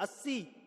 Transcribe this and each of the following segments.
80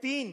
3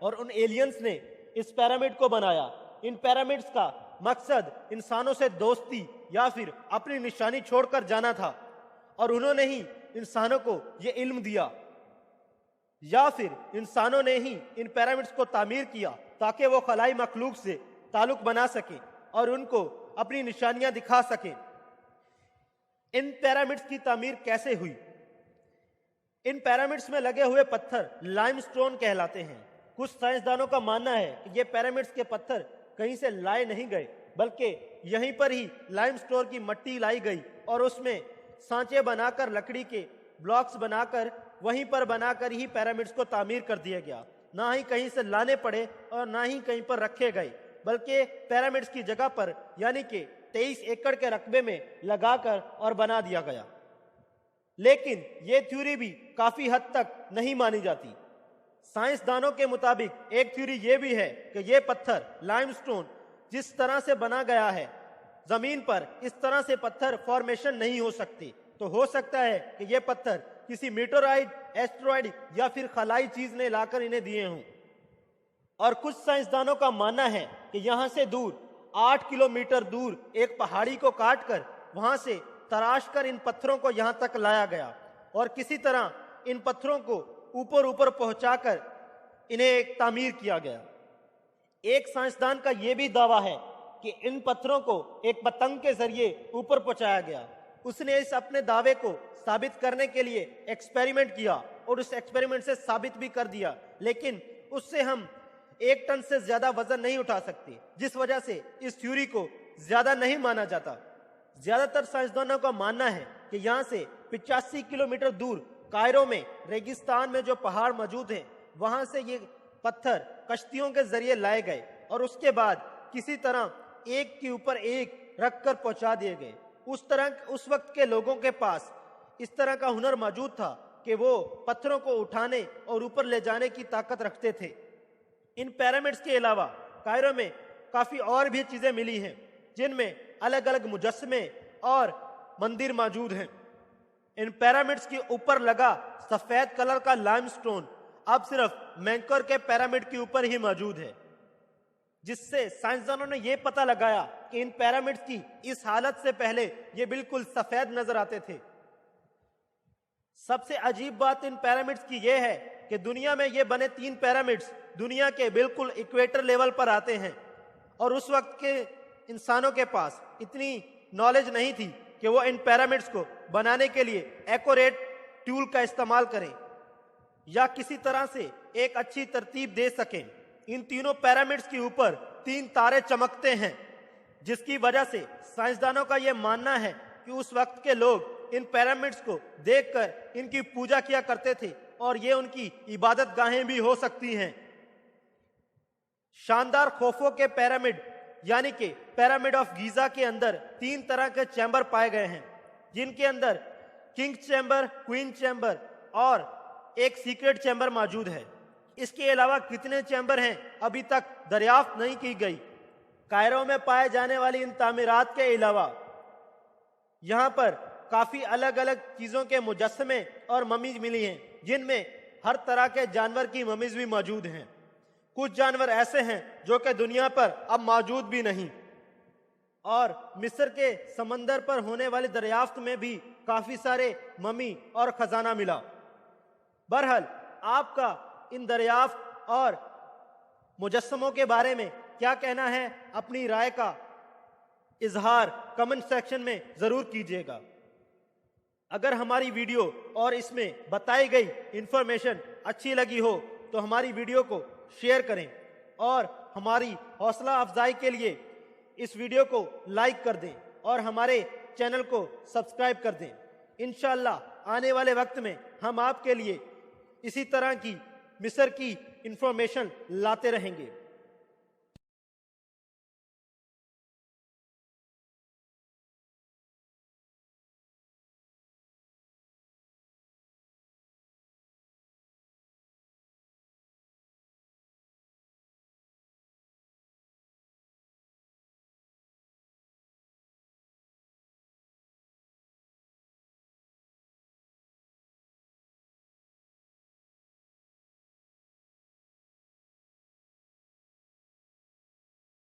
اور ان ایلینز نے اس پیرامڈ کو بنایا۔ ان پیرامڈز کا مقصد انسانوں سے دوستی یا پھر اپنی نشانی چھوڑ کر جانا تھا، اور انہوں نے ہی انسانوں کو یہ علم دیا، یا پھر انسانوں نے ہی ان پیرامڈز کو تعمیر کیا تاکہ وہ خلائی مخلوق سے تعلق بنا سکیں اور ان کو اپنی نشانیاں دکھا سکیں۔ ان پیرامڈز کی تعمیر کیسے ہوئی؟ ان پیرامڈز میں لگے ہوئے پتھر لائم سٹون کہلاتے ہیں۔ کچھ سائنسدانوں کا ماننا ہے کہ یہ پیرامڈز کے پتھر کہیں سے لائے نہیں گئے، بلکہ یہیں پر ہی لائم سٹون کی مٹی لائی گئی اور اس میں سانچے بنا کر، لکڑی کے بلاکس بنا کر، وہیں پر بنا کر ہی پیرامڈز کو تعمیر کر دیا گیا۔ نہ ہی کہیں سے لانے پڑے اور نہ ہی کہیں پر رکھے گئے، بلکہ پیرامڈز کی جگہ پر یعنی کہ 23 ایکڑ کے رقبے میں لگا کر اور بنا دیا گیا۔ لیکن یہ تھیوری بھی کافی حد تک نہیں مانی جاتی۔ سائنسدانوں کے مطابق ایک تھیوری یہ بھی ہے کہ یہ پتھر لائم سٹون جس طرح سے بنا گیا ہے، زمین پر اس طرح سے پتھر فارمیشن نہیں ہو سکتے، تو ہو سکتا ہے کہ یہ پتھر کسی میٹورائٹ، ایسٹرائڈ یا پھر خلائی چیز نے لا کر انہیں دیے ہوں۔ اور کچھ سائنسدانوں کا ماننا ہے کہ یہاں سے دور 8 کلومیٹر دور ایک پہاڑی کو کاٹ کر وہاں سے تراش کر ان پتھروں کو یہاں تک لایا گیا اور کسی طرح ان پتھروں کو اوپر پہنچا کر انہیں تعمیر کیا گیا۔ ایک سائنسدان کا یہ بھی دعویٰ ہے کہ ان پتھروں کو ایک پتنگ کے ذریعے اوپر پہنچایا گیا۔ اس نے اس اپنے دعوے کو ثابت کرنے کے لیے ایکسپیریمنٹ کیا اور اس ایکسپیریمنٹ سے ثابت بھی کر دیا، لیکن اس سے ہم 1 ٹن سے زیادہ وزن نہیں اٹھا سکتے، جس وجہ سے اس تھیوری کو زیادہ نہیں مانا جاتا۔ زیادہ تر سائنسدانوں کا ماننا ہے کہ یہاں سے 85 کلومیٹر دور کائرو میں ریگستان میں جو پہاڑ موجود ہیں، وہاں سے یہ پتھر کشتیوں کے ذریعے لائے گئے اور اس کے بعد کسی طرح ایک کے اوپر ایک رکھ کر پہنچا دیے گئے۔ اس وقت کے لوگوں کے پاس اس طرح کا ہنر موجود تھا کہ وہ پتھروں کو اٹھانے اور اوپر لے جانے کی طاقت رکھتے تھے۔ ان پیرامڈز کے علاوہ کائرو میں کافی اور بھی چیزیں ملی ہیں، جن میں الگ الگ مجسمے اور مندر موجود ہیں۔ ان پیرامڈز کے اوپر لگا سفید کلر کا لائم سٹون اب صرف مینکور کے پیرامڈ کے اوپر ہی موجود ہے، جس سے سائنسدانوں نے یہ پتہ لگایا کہ ان پیرامڈز کی اس حالت سے پہلے یہ بالکل سفید نظر آتے تھے۔ سب سے عجیب بات ان پیرامڈز کی یہ ہے کہ دنیا میں یہ بنے 3 پیرامڈز دنیا کے بالکل ایکویٹر لیول پر آتے ہیں، اور اس وقت کے انسانوں کے پاس اتنی نالج نہیں تھی کہ وہ ان پیرامڈز کو بنانے کے لیے ایکوریٹ ٹول کا استعمال کریں یا کسی طرح سے ایک اچھی ترتیب دے سکیں۔ ان تینوں پیرامڈز کے اوپر 3 تارے چمکتے ہیں، جس کی وجہ سے سائنسدانوں کا یہ ماننا ہے کہ اس وقت کے لوگ ان پیرامڈز کو دیکھ کر ان کی پوجا کیا کرتے تھے اور یہ ان کی عبادت گاہیں بھی ہو سکتی ہیں۔ شاندار خوفو کے پیرامڈ یعنی کہ پیرامڈ آف گیزا کے اندر 3 طرح کے چیمبر پائے گئے ہیں، جن کے اندر کنگ چیمبر، کوئن چیمبر اور ایک سیکرٹ چیمبر موجود ہے۔ اس کے علاوہ کتنے چیمبر ہیں ابھی تک دریافت نہیں کی گئی۔ کائرو میں پائے جانے والی ان تعمیرات کے علاوہ یہاں پر کافی الگ الگ چیزوں کے مجسمے اور ممیز ملی ہیں، جن میں ہر طرح کے جانور کی ممیز بھی موجود ہیں۔ کچھ جانور ایسے ہیں جو کہ دنیا پر اب موجود بھی نہیں، اور مصر کے سمندر پر ہونے والی دریافت میں بھی کافی سارے ممی اور خزانہ ملا۔ بہرحال آپ کا ان دریافت اور مجسموں کے بارے میں کیا کہنا ہے؟ اپنی رائے کا اظہار کمنٹ سیکشن میں ضرور کیجیے گا۔ اگر ہماری ویڈیو اور اس میں بتائی گئی انفارمیشن اچھی لگی ہو تو ہماری ویڈیو کو شیئر کریں اور ہماری حوصلہ افزائی کے لیے اس ویڈیو کو لائک کر دیں اور ہمارے چینل کو سبسکرائب کر دیں۔ انشاءاللہ آنے والے وقت میں ہم آپ کے لیے اسی طرح کی مصر کی انفارمیشن لاتے رہیں گے۔